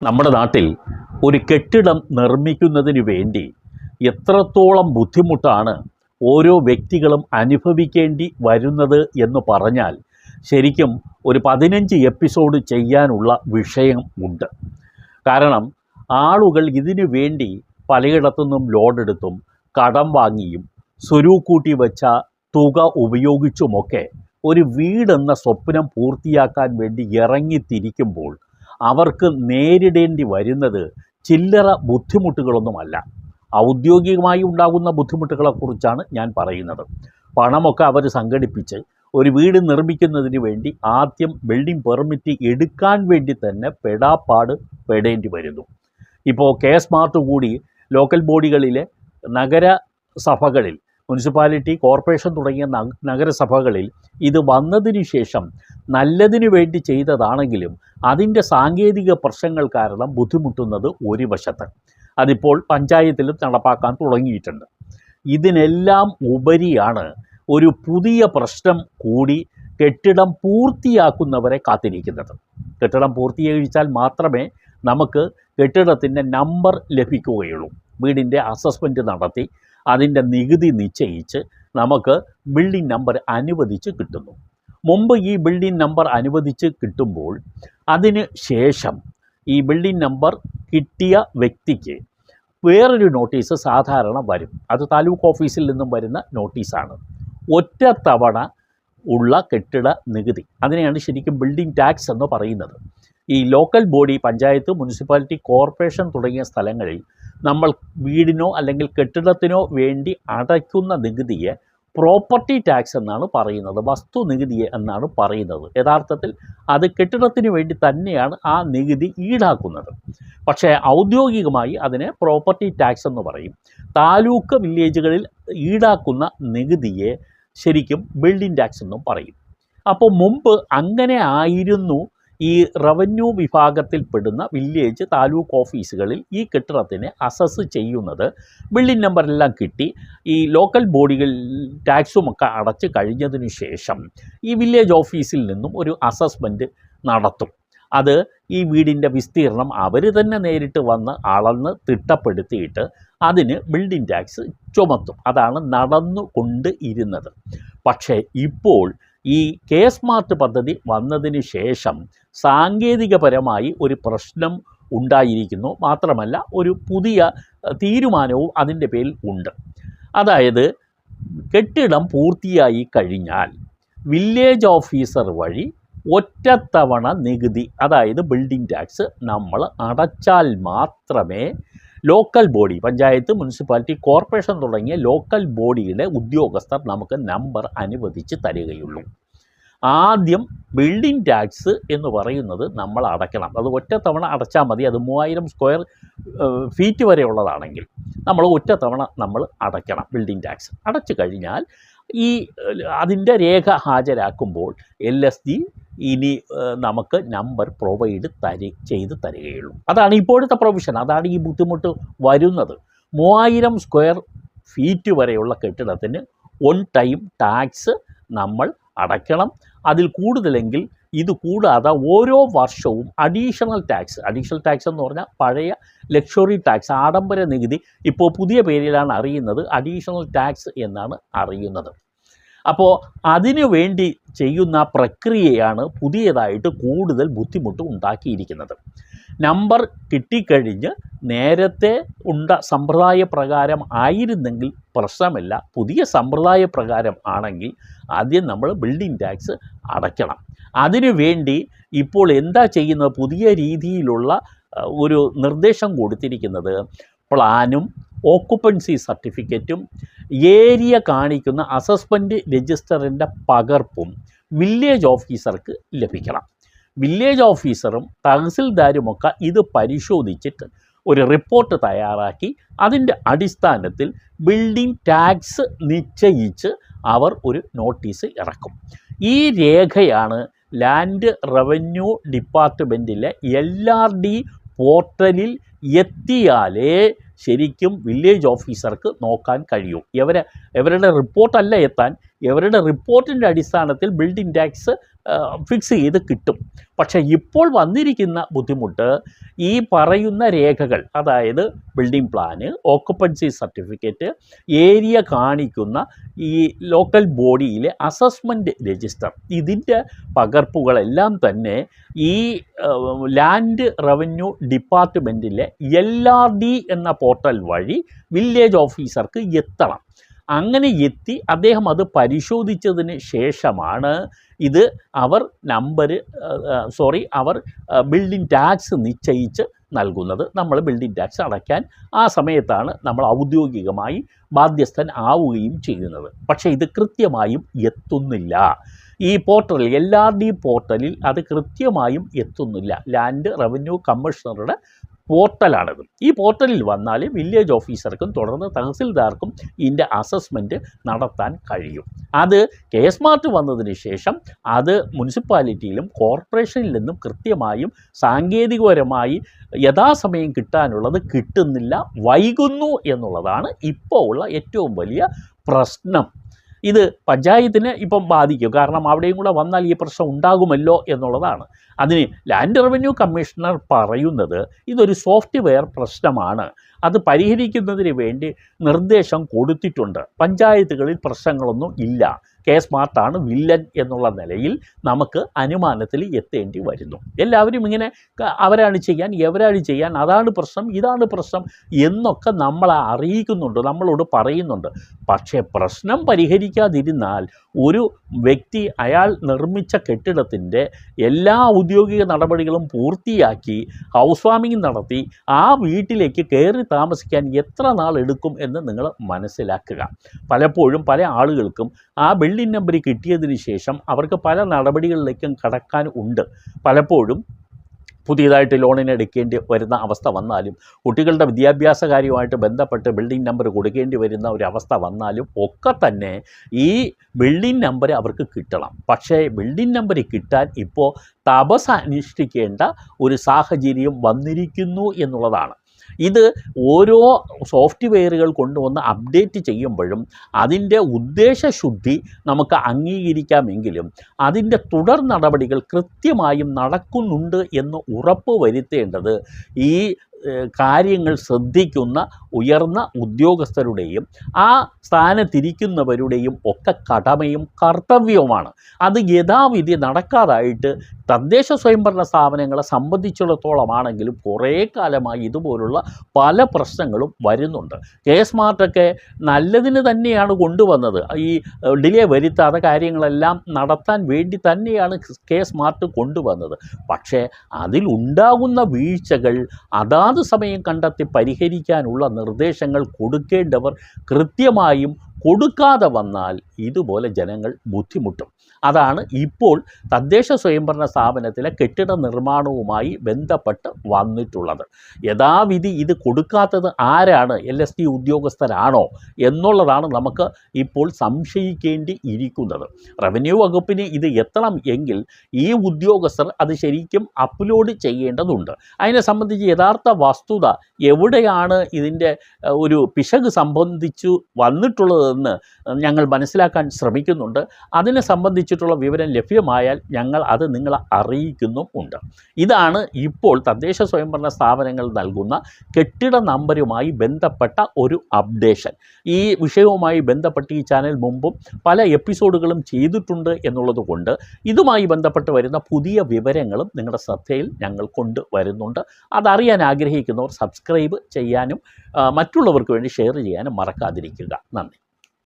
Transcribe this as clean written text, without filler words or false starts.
നമ്മുടെ നാട്ടിൽ ഒരു കെട്ടിടം നിർമ്മിക്കുന്നതിന് വേണ്ടി എത്രത്തോളം ബുദ്ധിമുട്ടാണ് ഓരോ വ്യക്തികളും അനുഭവിക്കേണ്ടി വരുന്നത് എന്ന് പറഞ്ഞാൽ ശരിക്കും ഒരു 15 എപ്പിസോഡ് ചെയ്യാനുള്ള വിഷയം ഉണ്ട്. കാരണം ആളുകൾ ഇതിനു വേണ്ടി പലയിടത്തുനിന്നും ലോഡെടുത്തും കടം വാങ്ങിയും സ്വരൂക്കൂട്ടി വെച്ച തുക ഉപയോഗിച്ചുമൊക്കെ ഒരു വീടെന്ന സ്വപ്നം പൂർത്തിയാക്കാൻ വേണ്ടി ഇറങ്ങിത്തിരിക്കുമ്പോൾ അവർക്ക് നേരിടേണ്ടി വരുന്നത് ചില്ലറ ബുദ്ധിമുട്ടുകളൊന്നുമല്ല. ഔദ്യോഗികമായി ഉണ്ടാകുന്ന ബുദ്ധിമുട്ടുകളെക്കുറിച്ചാണ് ഞാൻ പറയുന്നത്. പണമൊക്കെ അവർ സംഘടിപ്പിച്ച് ഒരു വീട് നിർമ്മിക്കുന്നതിന് വേണ്ടി ആദ്യം ബിൽഡിംഗ് പെർമിറ്റ് എടുക്കാൻ വേണ്ടി തന്നെ പെടാപ്പാട് പെടേണ്ടി വരുന്നു. ഇപ്പോൾ സ്മാർട്ട് കൂടി ലോക്കൽ ബോഡികളിലെ നഗരസഭകളിൽ, മുനിസിപ്പാലിറ്റി, കോർപ്പറേഷൻ തുടങ്ങിയ നഗരസഭകളിൽ ഇത് വന്നതിന് ശേഷം നല്ലതിനു വേണ്ടി ചെയ്തതാണെങ്കിലും അതിൻ്റെ സാങ്കേതിക പ്രശ്നങ്ങൾ കാരണം ബുദ്ധിമുട്ടുന്നത് ഒരു വശത്ത്. അതിപ്പോൾ പഞ്ചായത്തിലും നടപ്പാക്കാൻ തുടങ്ങിയിട്ടുണ്ട്. ഇതിനെല്ലാം ഉപരിയാണ് ഒരു പുതിയ പ്രശ്നം കൂടി കെട്ടിടം പൂർത്തിയാക്കുന്നവരെ കാത്തിരിക്കുന്നത്. കെട്ടിടം പൂർത്തീകരിച്ചാൽ മാത്രമേ നമുക്ക് കെട്ടിടത്തിൻ്റെ നമ്പർ ലഭിക്കുകയുള്ളൂ. വീടിൻ്റെ അസസ്മെൻറ്റ് നടത്തി അതിൻ്റെ നികുതി നിശ്ചയിച്ച് നമുക്ക് ബിൽഡിംഗ് നമ്പർ അനുവദിച്ച് കിട്ടുന്നു. മുമ്പ് ഈ ബിൽഡിംഗ് നമ്പർ അനുവദിച്ച് കിട്ടുമ്പോൾ അതിന് ശേഷം ഈ ബിൽഡിംഗ് നമ്പർ കിട്ടിയ വ്യക്തിക്ക് വേറൊരു നോട്ടീസ് സാധാരണ വരും. അത് താലൂക്ക് ഓഫീസിൽ നിന്നും വരുന്ന നോട്ടീസാണ്. ഒറ്റ തവണ ഉള്ള കെട്ടിട നികുതി, അതിനെയാണ് ശരിക്കും ബിൽഡിംഗ് ടാക്സ് എന്ന് പറയുന്നത്. ഈ local body, panchayat, municipality, corporation തുടങ്ങിയ സ്ഥലങ്ങളിൽ നമ്മൾ വീടിനോ അല്ലെങ്കിൽ കെട്ടിടത്തിനോ വേണ്ടി അടയ്ക്കുന്ന നികുതിയെ പ്രോപ്പർട്ടി ടാക്സ് എന്നാണ് പറയുന്നത്, വസ്തു നികുതി എന്നാണ് പറയുന്നത്. യഥാർത്ഥത്തിൽ അത് കെട്ടിടത്തിന് വേണ്ടി തന്നെയാണ് ആ നികുതി ഈടാക്കുന്നത്. പക്ഷേ ഔദ്യോഗികമായി അതിനെ പ്രോപ്പർട്ടി ടാക്സ് എന്ന് പറയും. താലൂക്ക് വില്ലേജുകളിൽ ഈടാക്കുന്ന നികുതിയെ ശരിക്കും ബിൽഡിംഗ് ടാക്സ് എന്നും പറയും. അപ്പോൾ മുമ്പ് അങ്ങനെ ആയിരുന്നു. ഈ റവന്യൂ വിഭാഗത്തിൽപ്പെടുന്ന വില്ലേജ്, താലൂക്ക് ഓഫീസുകളിൽ ഈ കെട്ടിടത്തിനെ അസസ് ചെയ്യുന്നത് ബിൽഡിംഗ് നമ്പറെല്ലാം കിട്ടി ഈ ലോക്കൽ ബോഡികൾ ടാക്സുമൊക്കെ അടച്ച് കഴിഞ്ഞതിന് ശേഷം ഈ വില്ലേജ് ഓഫീസിൽ നിന്നും ഒരു അസസ്മെൻറ്റ് നടത്തും. അത് ഈ വീടിൻ്റെ വിസ്തീർണം അവർ തന്നെ നേരിട്ട് വന്ന് അളന്ന് തിട്ടപ്പെടുത്തിയിട്ട് അതിന് ബിൽഡിംഗ് ടാക്സ് ചുമത്തും. അതാണ് നടന്നുകൊണ്ട് ഇരുന്നത്. പക്ഷേ ഇപ്പോൾ ഈ സ്മാർട്ട് പദ്ധതി വന്നതിന് ശേഷം സാങ്കേതികപരമായി ഒരു പ്രശ്നം ഉണ്ടായിരിക്കുന്നു. മാത്രമല്ല ഒരു പുതിയ തീരുമാനവും അതിൻ്റെ പേരിൽ ഉണ്ട്. അതായത് കെട്ടിടം പൂർത്തിയായി കഴിഞ്ഞാൽ വില്ലേജ് ഓഫീസർ വഴി ഒറ്റത്തവണ നികുതി, അതായത് ബിൽഡിംഗ് ടാക്സ് നമ്മൾ അടച്ചാൽ മാത്രമേ local body, panchayat, municipality, corporation തുടങ്ങിയ ലോക്കൽ ബോഡിയുടെ ഉദ്യോഗസ്ഥർ നമുക്ക് നമ്പർ അനുവദിച്ച് തരികയുള്ളൂ. ആദ്യം ബിൽഡിംഗ് ടാക്സ് എന്ന് പറയുന്നത് നമ്മൾ അടയ്ക്കണം. അത് ഒറ്റത്തവണ അടച്ചാൽ മതി. അത് 3000 സ്ക്വയർ ഫീറ്റ് വരെയുള്ളതാണെങ്കിൽ നമ്മൾ ഒറ്റത്തവണ നമ്മൾ അടയ്ക്കണം ബിൽഡിംഗ് ടാക്സ്. അടച്ചു കഴിഞ്ഞാൽ ഈ അതിൻ്റെ രേഖ ഹാജരാക്കുമ്പോൾ LSD ഇനി നമുക്ക് നമ്പർ പ്രൊവൈഡ് ചെയ്ത് തരികയുള്ളൂ. അതാണ് ഇപ്പോഴത്തെ പ്രൊവിഷൻ. അതാണ് ഈ ബുദ്ധിമുട്ട് വരുന്നത്. 3000 സ്ക്വയർ ഫീറ്റ് വരെയുള്ള കെട്ടിടത്തിന് ഓൺ ടൈം ടാക്സ് നമ്മൾ അടയ്ക്കണം. അതിൽ കൂടുതലെങ്കിൽ ഇത് കൂടാതെ ഓരോ വർഷവും അഡീഷണൽ ടാക്സ് എന്ന് പറഞ്ഞാൽ പഴയ ലക്ഷറി ടാക്സ്, ആഡംബര നികുതി, ഇപ്പോൾ പുതിയ പേരിലാണ് അറിയുന്നത്, അഡീഷണൽ ടാക്സ് എന്നാണ് അറിയുന്നത്. അപ്പോൾ അതിനു വേണ്ടി ചെയ്യുന്ന പ്രക്രിയയാണ് പുതിയതായിട്ട് കൂടുതൽ ബുദ്ധിമുട്ട് ഉണ്ടാക്കിയിരിക്കുന്നത്. നമ്പർ കിട്ടിക്കഴിഞ്ഞ് നേരത്തെ ഉണ്ട സമ്പ്രദായ പ്രകാരം ആയിരുന്നെങ്കിൽ പ്രശ്നമില്ല. പുതിയ സമ്പ്രദായ പ്രകാരം ആണെങ്കിൽ ആദ്യം നമ്മൾ ബിൽഡിംഗ് ടാക്സ് അടയ്ക്കണം. അതിനു വേണ്ടി ഇപ്പോൾ എന്താ ചെയ്യുന്നത്? പുതിയ രീതിയിലുള്ള ഒരു നിർദ്ദേശം കൊടുത്തിരിക്കുന്നത് പ്ലാനും ഓക്കുപ്പൻസി സർട്ടിഫിക്കറ്റും ഏരിയ കാണിക്കുന്ന അസസ്മെൻറ്റ് രജിസ്റ്ററിൻ്റെ പകർപ്പും വില്ലേജ് ഓഫീസർക്ക് ലഭിക്കണം. വില്ലേജ് ഓഫീസറും തഹസിൽദാരുമൊക്കെ ഇത് പരിശോധിച്ചിട്ട് ഒരു റിപ്പോർട്ട് തയ്യാറാക്കി അതിൻ്റെ അടിസ്ഥാനത്തിൽ ബിൽഡിംഗ് ടാക്സ് നിശ്ചയിച്ച് അവർ ഒരു നോട്ടീസ് ഇറക്കും. ഈ രേഖയാണ് ലാൻഡ് റവന്യൂ ഡിപ്പാർട്ട്മെൻറ്റിലെ LRD പോർട്ടലിൽ എത്തിയാലേ ശരിക്കും വില്ലേജ് ഓഫീസർക്ക് നോക്കാൻ കഴിയൂ. ഇവരുടെ റിപ്പോർട്ടല്ല എത്താൻ, ഇവരുടെ റിപ്പോർട്ടിൻ്റെ അടിസ്ഥാനത്തിൽ ബിൽഡിംഗ് ടാക്സ് ഫിക്സ് ചെയ്ത് കിട്ടും. പക്ഷേ ഇപ്പോൾ വന്നിരിക്കുന്ന ബുദ്ധിമുട്ട് ഈ പറയുന്ന രേഖകൾ, അതായത് ബിൽഡിംഗ് പ്ലാന്, ഓക്കുപ്പൻസി സർട്ടിഫിക്കറ്റ്, ഏരിയ കാണിക്കുന്ന ഈ ലോക്കൽ ബോഡിയിലെ അസസ്മെൻറ്റ് രജിസ്റ്റർ, ഇതിൻ്റെ പകർപ്പുകളെല്ലാം തന്നെ ഈ ലാൻഡ് റവന്യൂ ഡിപ്പാർട്ട്മെൻറ്റിലെ LRD എന്ന പോർട്ടൽ വഴി വില്ലേജ് ഓഫീസർക്ക് എത്തണം. അങ്ങനെ എത്തി അദ്ദേഹം അത് പരിശോധിച്ചതിന് ശേഷമാണ് ഇത് അവർ ബിൽഡിംഗ് ടാക്സ് നിശ്ചയിച്ച് നൽകുന്നത്. നമ്മൾ ബിൽഡിംഗ് ടാക്സ് അടയ്ക്കാൻ ആ സമയത്താണ് നമ്മൾ ഔദ്യോഗികമായി ബാധ്യസ്ഥൻ ആവുകയും ചെയ്യുന്നത്. പക്ഷേ ഇത് കൃത്യമായും എത്തുന്നില്ല. ഈ പോർട്ടലിൽ, LRD പോർട്ടലിൽ അത് കൃത്യമായും എത്തുന്നില്ല. ലാൻഡ് റവന്യൂ കമ്മീഷണറുടെ പോർട്ടലാണിത്. ഈ പോർട്ടലിൽ വന്നാൽ വില്ലേജ് ഓഫീസർക്കും തുടർന്ന് തഹസിൽദാർക്കും ഇതിൻ്റെ അസസ്മെൻറ്റ് നടത്താൻ കഴിയും. അത് കെ-സ്മാർട്ട് വന്നതിന് ശേഷം അത് മുനിസിപ്പാലിറ്റിയിലും കോർപ്പറേഷനിൽ നിന്നും കൃത്യമായും സാങ്കേതികപരമായി യഥാസമയം കിട്ടാനുള്ളത് കിട്ടുന്നില്ല, വൈകുന്നു എന്നുള്ളതാണ് ഇപ്പോൾ ഉള്ള ഏറ്റവും വലിയ പ്രശ്നം. ഇത് പഞ്ചായത്തിനെ ഇപ്പം ബാധിക്കും. കാരണം അവിടെയും കൂടെ വന്നാൽ ഈ പ്രശ്നം ഉണ്ടാകുമല്ലോ എന്നുള്ളതാണ്. അതിന് ലാൻഡ് റവന്യൂ കമ്മീഷണർ പറയുന്നത് ഇതൊരു സോഫ്റ്റ്വെയർ പ്രശ്നമാണ്, അത് പരിഹരിക്കുന്നതിന് വേണ്ടി നിർദ്ദേശം കൊടുത്തിട്ടുണ്ട്, പഞ്ചായത്തുകളിൽ പ്രശ്നങ്ങളൊന്നും ഇല്ല, കെ-സ്മാർട്ടാണ് വില്ലൻ എന്നുള്ള നിലയിൽ നമുക്ക് അനുമാനത്തിൽ എത്തേണ്ടി വരുന്നു. എല്ലാവരും ഇങ്ങനെ അവരാണ് ചെയ്യാൻ, എവരാണ് ചെയ്യാൻ, അതാണ് പ്രശ്നം, ഇതാണ് പ്രശ്നം എന്നൊക്കെ നമ്മളെ അറിയിക്കുന്നുണ്ട്, നമ്മളോട് പറയുന്നുണ്ട്. പക്ഷേ പ്രശ്നം പരിഹരിക്കാതിരുന്നാൽ ഒരു വ്യക്തി അയാൾ നിർമ്മിച്ച കെട്ടിടത്തിൻ്റെ എല്ലാ ഔദ്യോഗിക നടപടികളും പൂർത്തിയാക്കി ഹൗസ് വാമിംഗ് നടത്തി ആ വീട്ടിലേക്ക് കയറി താമസിക്കാൻ എത്ര നാൾ എടുക്കും എന്ന് നിങ്ങൾ മനസ്സിലാക്കുക. പലപ്പോഴും പല ആളുകൾക്കും ആ ബിൽഡിംഗ് നമ്പർ കിട്ടിയതിന് ശേഷം അവർക്ക് പല നടപടികളിലേക്കും കടക്കാൻ ഉണ്ട്. പലപ്പോഴും പുതിയതായിട്ട് ലോണിന് എടുക്കേണ്ടി വരുന്ന അവസ്ഥ വന്നാലും, കുട്ടികളുടെ വിദ്യാഭ്യാസ കാര്യവുമായിട്ട് ബന്ധപ്പെട്ട് ബിൽഡിംഗ് നമ്പർ കൊടുക്കേണ്ടി വരുന്ന ഒരവസ്ഥ വന്നാലും ഒക്കെ തന്നെ ഈ ബിൽഡിംഗ് നമ്പർ അവർക്ക് കിട്ടണം. പക്ഷേ ബിൽഡിംഗ് നമ്പർ കിട്ടാൻ ഇപ്പോൾ തപസ് അനുഷ്ഠിക്കേണ്ട ഒരു സാഹചര്യം വന്നിരിക്കുന്നു എന്നുള്ളതാണ്. ഇത് ഓരോ സോഫ്റ്റ്വെയറുകൾ കൊണ്ടുവന്ന് അപ്ഡേറ്റ് ചെയ്യുമ്പോഴും അതിൻ്റെ ഉദ്ദേശശുദ്ധി നമുക്ക് അംഗീകരിക്കാമെങ്കിലും അതിൻ്റെ തുടർ നടപടികൾ കൃത്യമായും നടക്കുന്നുണ്ട് എന്ന് ഉറപ്പ് വരുത്തേണ്ടത് ഈ കാര്യങ്ങൾ ശ്രദ്ധിക്കുന്ന ഉയർന്ന ഉദ്യോഗസ്ഥരുടെയും ആ സ്ഥാനത്തിരിക്കുന്നവരുടെയും ഒക്കെ കടമയും കർത്തവ്യവുമാണ്. അത് യഥാവിധി നടക്കാതായിട്ട് തദ്ദേശ സ്വയംഭരണ സ്ഥാപനങ്ങളെ സംബന്ധിച്ചിടത്തോളമാണെങ്കിലും കുറേ കാലമായി ഇതുപോലുള്ള പല പ്രശ്നങ്ങളും വരുന്നുണ്ട്. കെ-സ്മാർട്ടൊക്കെ നല്ലതിന് തന്നെയാണ് കൊണ്ടുവന്നത്. ഈ ഡിലേ വരുത്താതെ കാര്യങ്ങളെല്ലാം നടത്താൻ വേണ്ടി തന്നെയാണ് കെ-സ്മാർട്ട് കൊണ്ടുവന്നത്. പക്ഷേ അതിലുണ്ടാകുന്ന വീഴ്ചകൾ അതാത് സമയം കണ്ടെത്തി പരിഹരിക്കാനുള്ള നിർദ്ദേശങ്ങൾ കൊടുക്കേണ്ടവർ കൃത്യമായും കൊടുക്കാതെ വന്നാൽ ഇതുപോലെ ജനങ്ങൾ ബുദ്ധിമുട്ടും. അതാണ് ഇപ്പോൾ തദ്ദേശ സ്വയംഭരണ സ്ഥാപനത്തിലെ കെട്ടിട നിർമ്മാണവുമായി ബന്ധപ്പെട്ട് വന്നിട്ടുള്ളത്. യഥാവിധി ഇത് കൊടുക്കാത്തത് ആരാണ്? LSD ഉദ്യോഗസ്ഥരാണോ എന്നുള്ളതാണ് നമുക്ക് ഇപ്പോൾ സംശയിക്കേണ്ടി ഇരിക്കുന്നത്. റവന്യൂ വകുപ്പിന് ഇത് എത്തണം എങ്കിൽ ഈ ഉദ്യോഗസ്ഥർ അത് ശരിക്കും അപ്ലോഡ് ചെയ്യേണ്ടതുണ്ട്. അതിനെ സംബന്ധിച്ച് യഥാർത്ഥ വസ്തുത എവിടെയാണ് ഇതിൻ്റെ ഒരു പിശക് സംബന്ധിച്ചു വന്നിട്ടുള്ളതെന്ന് ഞങ്ങൾ മനസ്സിലാക്കാൻ ശ്രമിക്കുന്നുണ്ട്. അതിനെ സംബന്ധിച്ചിട്ടുള്ള വിവരം ലഭ്യമായാൽ ഞങ്ങൾ അത് നിങ്ങളെ അറിയിക്കുന്നുമുണ്ട്. ഇതാണ് ഇപ്പോൾ തദ്ദേശ സ്വയംഭരണ സ്ഥാപനങ്ങൾ നൽകുന്ന കെട്ടിട നമ്പരുമായി ബന്ധപ്പെട്ട ഒരു അപ്ഡേഷൻ. ഈ വിഷയവുമായി ബന്ധപ്പെട്ട് ഈ ചാനൽ മുമ്പും പല എപ്പിസോഡുകളും ചെയ്തിട്ടുണ്ട് എന്നുള്ളത് കൊണ്ട് ഇതുമായി ബന്ധപ്പെട്ട് വരുന്ന പുതിയ വിവരങ്ങളും നിങ്ങളുടെ ശ്രദ്ധയിൽ ഞങ്ങൾ കൊണ്ടുവരുന്നുണ്ട്. അതറിയാൻ ആഗ്രഹിക്കുന്നവർ സബ്സ്ക്രൈബ് ചെയ്യാനും മറ്റുള്ളവർക്ക് വേണ്ടി ഷെയർ ചെയ്യാനും മറക്കാതിരിക്കുക. നന്ദി.